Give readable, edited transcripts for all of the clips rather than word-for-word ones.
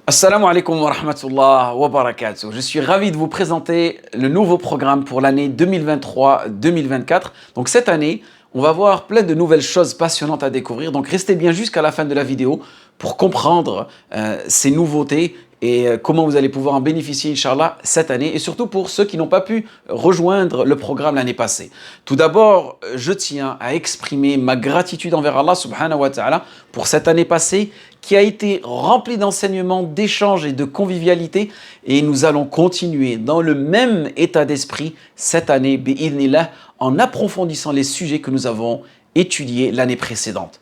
Assalamu alaikum wa rahmatullah wa barakatuh. Je suis ravi de vous présenter le nouveau programme pour l'année 2023-2024. Donc cette année, on va voir plein de nouvelles choses passionnantes à découvrir. Donc restez bien jusqu'à la fin de la vidéo pour comprendre ces nouveautés et comment vous allez pouvoir en bénéficier, Inch'Allah, cette année. Et surtout pour ceux qui n'ont pas pu rejoindre le programme l'année passée. Tout d'abord, je tiens à exprimer ma gratitude envers Allah subhanahu wa ta'ala pour cette année passée qui a été remplie d'enseignements, d'échanges et de convivialité. Et nous allons continuer dans le même état d'esprit cette année, bi'idhnillah, en approfondissant les sujets que nous avons étudiés l'année précédente.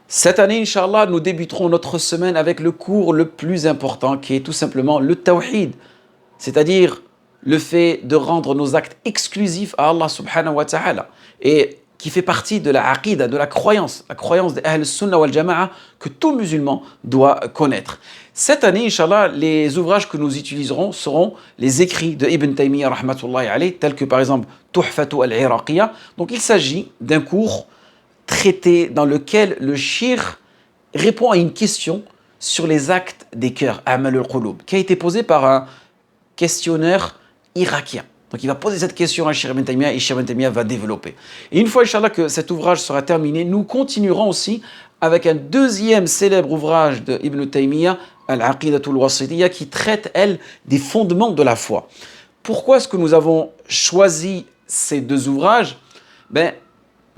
Cette année, Inch'Allah, nous débuterons notre semaine avec le cours le plus important qui est tout simplement le tawhid, c'est-à-dire le fait de rendre nos actes exclusifs à Allah subhanahu wa ta'ala et qui fait partie de la aqida, de la croyance des Ahl Sunnah wal Jama'a que tout musulman doit connaître. Cette année, Inch'Allah, les ouvrages que nous utiliserons seront les écrits de Ibn Taymiyyah rahmatullahi alayh, tels que par exemple Tuhfatu al-Iraqiyya. Donc il s'agit d'un cours traité dans lequel le shir répond à une question sur les actes des cœurs, Amal al-Qulub, qui a été posée par un questionneur irakien. Donc il va poser cette question à Cheikh Ibn Taymiyyah et Cheikh Ibn Taymiyyah va développer. Et une fois, Inch'Allah, que cet ouvrage sera terminé, nous continuerons aussi avec un deuxième célèbre ouvrage de Ibn Taymiyyah, Al-Aqidatul Wasitiyya, qui traite, elle, des fondements de la foi. Pourquoi est-ce que nous avons choisi ces deux ouvrages?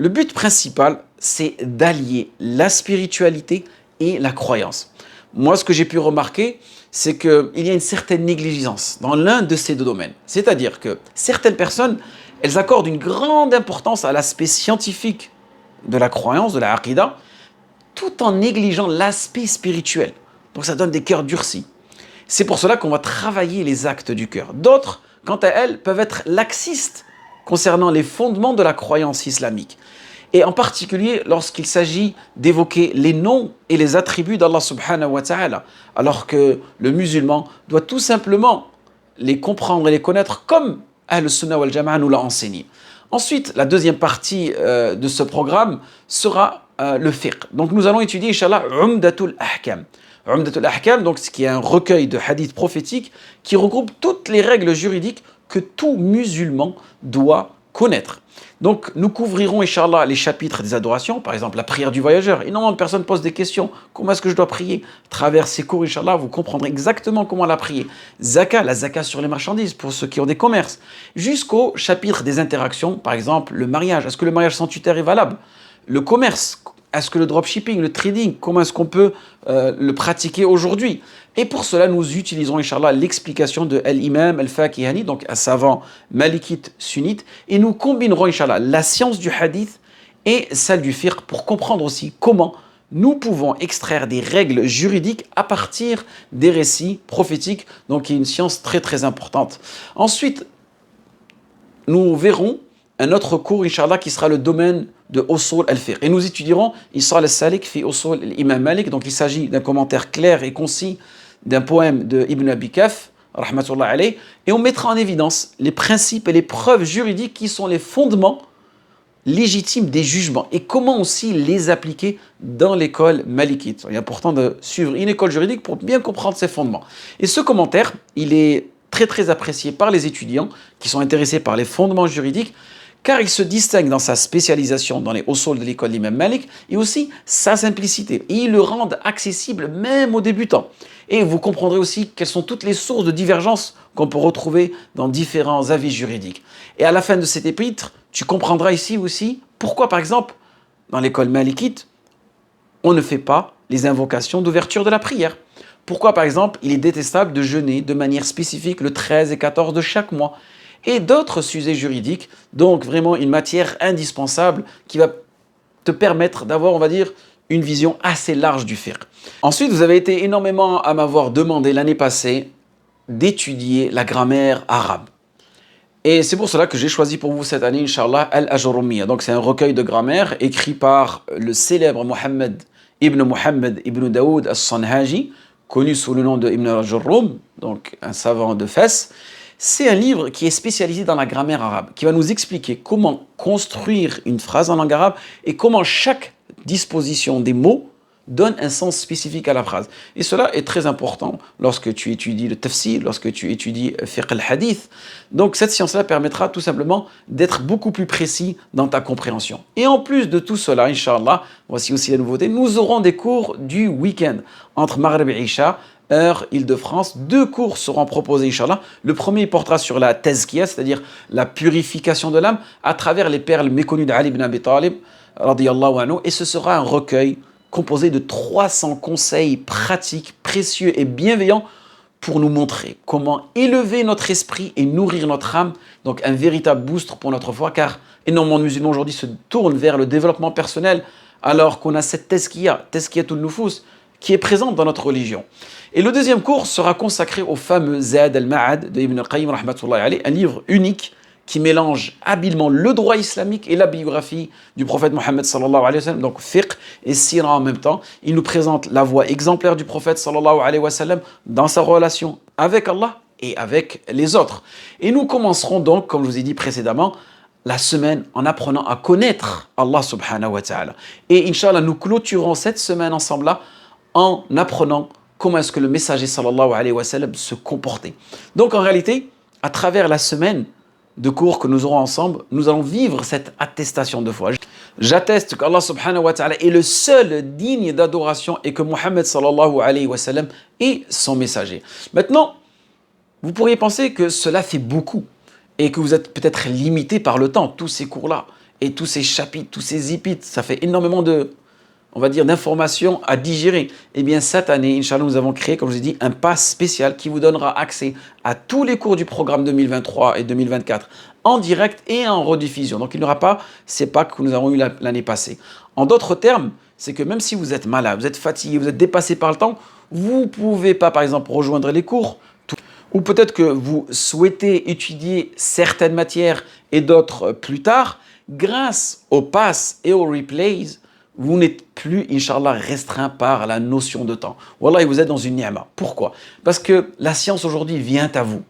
Le but principal, c'est d'allier la spiritualité et la croyance. Moi, ce que j'ai pu remarquer, c'est qu'il y a une certaine négligence dans l'un de ces deux domaines. C'est-à-dire que certaines personnes, elles accordent une grande importance à l'aspect scientifique de la croyance, de la aqida, tout en négligeant l'aspect spirituel. Donc ça donne des cœurs durcis. C'est pour cela qu'on va travailler les actes du cœur. D'autres, quant à elles, peuvent être laxistes concernant les fondements de la croyance islamique. Et en particulier lorsqu'il s'agit d'évoquer les noms et les attributs d'Allah subhanahu wa ta'ala, alors que le musulman doit tout simplement les comprendre et les connaître comme Ahl Sunnah wal Jama'a nous l'a enseigné. Ensuite, la deuxième partie de ce programme sera le fiqh. Donc nous allons étudier, Inch'Allah, Umdatul Ahkam. Umdatul Ahkam, donc, ce qui est un recueil de hadiths prophétiques qui regroupe toutes les règles juridiques que tout musulman doit connaître. Donc, nous couvrirons, Inch'Allah, les chapitres des adorations, par exemple la prière du voyageur. Énormément de personnes posent des questions. Comment est-ce que je dois prier? À travers ces cours, Inch'Allah, vous comprendrez exactement comment la prier. Zaka, la zaka sur les marchandises, pour ceux qui ont des commerces. Jusqu'au chapitre des interactions, par exemple, le mariage. Est-ce que le mariage sans tuteur est valable? Le commerce, est-ce que le dropshipping, le trading, comment est-ce qu'on peut le pratiquer aujourd'hui? Et pour cela, nous utiliserons, Inch'Allah, l'explication de l'imam al-Fakihani, donc un savant malikite sunnite, et nous combinerons, Inch'Allah, la science du hadith et celle du fiqh pour comprendre aussi comment nous pouvons extraire des règles juridiques à partir des récits prophétiques, donc qui est une science très très importante. Ensuite, nous verrons un autre cours, Inch'Allah, qui sera le domaine de Usul al-Fiqh. Et nous étudierons Isal al-Salik fi Usul al-Imam Malik. Donc il s'agit d'un commentaire clair et concis d'un poème de Ibn Abi Kaf, rahmatullah alayh. Et on mettra en évidence les principes et les preuves juridiques qui sont les fondements légitimes des jugements et comment aussi les appliquer dans l'école malikite. Il est important de suivre une école juridique pour bien comprendre ces fondements. Et ce commentaire, il est très très apprécié par les étudiants qui sont intéressés par les fondements juridiques, car il se distingue dans sa spécialisation dans les usul de l'école d'Imam Malik et aussi sa simplicité. Et il le rend accessible même aux débutants. Et vous comprendrez aussi quelles sont toutes les sources de divergence qu'on peut retrouver dans différents avis juridiques. Et à la fin de cet épître, tu comprendras ici aussi pourquoi, par exemple, dans l'école malikite, on ne fait pas les invocations d'ouverture de la prière. Pourquoi, par exemple, il est détestable de jeûner de manière spécifique le 13 et 14 de chaque mois. Et d'autres sujets juridiques, donc vraiment une matière indispensable qui va te permettre d'avoir, on va dire, une vision assez large du fiqh. Ensuite, vous avez été énormément à m'avoir demandé l'année passée d'étudier la grammaire arabe. Et c'est pour cela que j'ai choisi pour vous cette année, Inch'Allah, Al-Ajurumiyya. Donc c'est un recueil de grammaire écrit par le célèbre Mohammed ibn Daoud al-Sanhaji, connu sous le nom de Ibn al-Ajurrum, donc un savant de Fès. C'est un livre qui est spécialisé dans la grammaire arabe, qui va nous expliquer comment construire une phrase en langue arabe et comment chaque disposition des mots donne un sens spécifique à la phrase. Et cela est très important lorsque tu étudies le tafsir, lorsque tu étudies fiqh al-hadith. Donc cette science-là permettra tout simplement d'être beaucoup plus précis dans ta compréhension. Et en plus de tout cela, Inch'Allah, voici aussi la nouveauté, nous aurons des cours du week-end entre Maghrib et Isha, heure Île-de-France. 2 cours seront proposés, Inch'Allah. Le premier portera sur la tazkiyah, c'est-à-dire la purification de l'âme à travers les perles méconnues d'Ali ibn Abi Talib, radiyallahu anhu, et ce sera un recueil composé de 300 conseils pratiques, précieux et bienveillants pour nous montrer comment élever notre esprit et nourrir notre âme. Donc un véritable boost pour notre foi, car énormément de musulmans aujourd'hui se tournent vers le développement personnel, alors qu'on a cette tazkiyatul nufus, qui est présente dans notre religion. Et le deuxième cours sera consacré au fameux Zad al-Ma'ad de Ibn al-Qayyim, rahmatullahi alayh, un livre unique qui mélange habilement le droit islamique et la biographie du prophète Mohammed sallallahu alayhi wa sallam, donc fiqh et sira en même temps. Il nous présente la voie exemplaire du prophète sallallahu alayhi wa sallam dans sa relation avec Allah et avec les autres. Et nous commencerons donc, comme je vous ai dit précédemment, la semaine en apprenant à connaître Allah subhanahu wa ta'ala. Et Inch'Allah, nous clôturerons cette semaine ensemble-là en apprenant comment est-ce que le messager sallallahu alayhi wa sallam se comportait. Donc en réalité, à travers la semaine de cours que nous aurons ensemble, nous allons vivre cette attestation de foi. J'atteste qu'Allah subhanahu wa ta'ala est le seul digne d'adoration et que Muhammad sallallahu alayhi wa sallam est son messager. Maintenant, vous pourriez penser que cela fait beaucoup et que vous êtes peut-être limité par le temps, tous ces cours-là et tous ces chapitres, tous ces épîtres, ça fait énormément de, on va dire, d'informations à digérer. Eh bien, cette année, Inch'Allah, nous avons créé, comme je vous ai dit, un pass spécial qui vous donnera accès à tous les cours du programme 2023 et 2024 en direct et en rediffusion. Donc, il n'y aura pas ces packs que nous avons eu l'année passée. En d'autres termes, c'est que même si vous êtes malade, vous êtes fatigué, vous êtes dépassé par le temps, vous ne pouvez pas, par exemple, rejoindre les cours. Ou peut-être que vous souhaitez étudier certaines matières et d'autres plus tard. Grâce au pass et aux replays, vous n'êtes plus, Inch'Allah, restreint par la notion de temps. Wallah, vous êtes dans une ni'ma. Pourquoi? Parce que la science aujourd'hui vient à vous.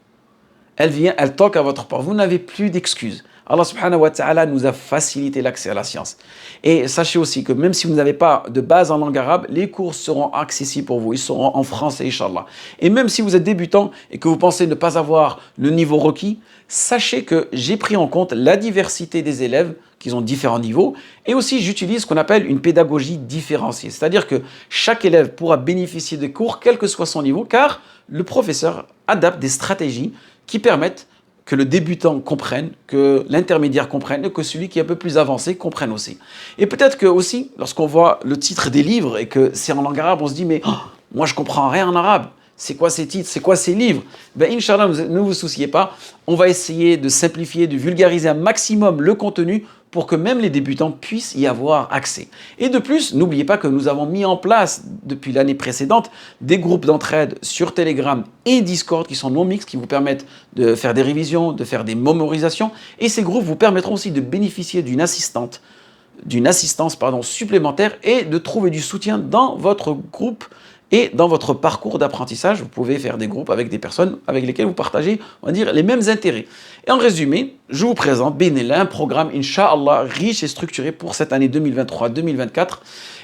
Elle vient, elle toque à votre porte. Vous n'avez plus d'excuses. Allah subhanahu wa ta'ala nous a facilité l'accès à la science. Et sachez aussi que même si vous n'avez pas de base en langue arabe, les cours seront accessibles pour vous. Ils seront en français, Inch'Allah. Et même si vous êtes débutant et que vous pensez ne pas avoir le niveau requis, sachez que j'ai pris en compte la diversité des élèves, qu'ils ont différents niveaux, et aussi j'utilise ce qu'on appelle une pédagogie différenciée. C'est-à-dire que chaque élève pourra bénéficier des cours, quel que soit son niveau, car le professeur adapte des stratégies qui permettent que le débutant comprenne, que l'intermédiaire comprenne et que celui qui est un peu plus avancé comprenne aussi. Et peut-être que aussi, lorsqu'on voit le titre des livres et que c'est en langue arabe, on se dit mais oh, moi je comprends rien en arabe. C'est quoi ces titres? C'est quoi ces livres? Ben Inch'Allah, ne vous souciez pas. On va essayer de simplifier, de vulgariser un maximum le contenu pour que même les débutants puissent y avoir accès. Et de plus, n'oubliez pas que nous avons mis en place depuis l'année précédente des groupes d'entraide sur Telegram et Discord qui sont non mixtes, qui vous permettent de faire des révisions, de faire des mémorisations. Et ces groupes vous permettront aussi de bénéficier d'une assistance supplémentaire et de trouver du soutien dans votre groupe et dans votre parcours d'apprentissage. Vous pouvez faire des groupes avec des personnes avec lesquelles vous partagez, on va dire, les mêmes intérêts. Et en résumé, je vous présente Benellah, un programme, Inch'Allah, riche et structuré pour cette année 2023-2024.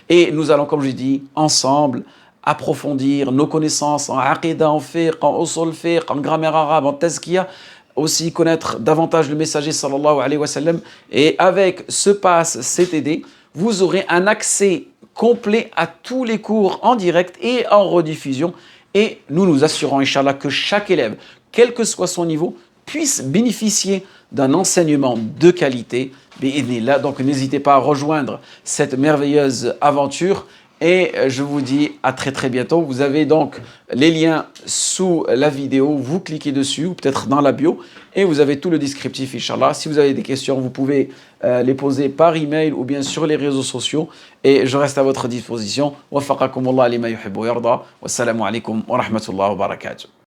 Et nous allons, comme je dis, ensemble, approfondir nos connaissances en aqidah, en fiqh, en usul fiqh, en grammaire arabe, en tazkiyah, aussi connaître davantage le messager sallallahu alayhi wa sallam. Et avec ce pass CTD, vous aurez un accès complet à tous les cours en direct et en rediffusion. Et nous nous assurons, Inch'Allah, que chaque élève, quel que soit son niveau, puisse bénéficier d'un enseignement de qualité. Donc n'hésitez pas à rejoindre cette merveilleuse aventure. Et je vous dis à très très bientôt. Vous avez donc les liens sous la vidéo. Vous cliquez dessus ou peut-être dans la bio. Et vous avez tout le descriptif, Inch'Allah. Si vous avez des questions, vous pouvez les poser par email ou bien sur les réseaux sociaux. Et je reste à votre disposition. Waffaqakumullah lima yuhibbu yarda. Wassalamu alaikum wa rahmatullahi wa barakatuh.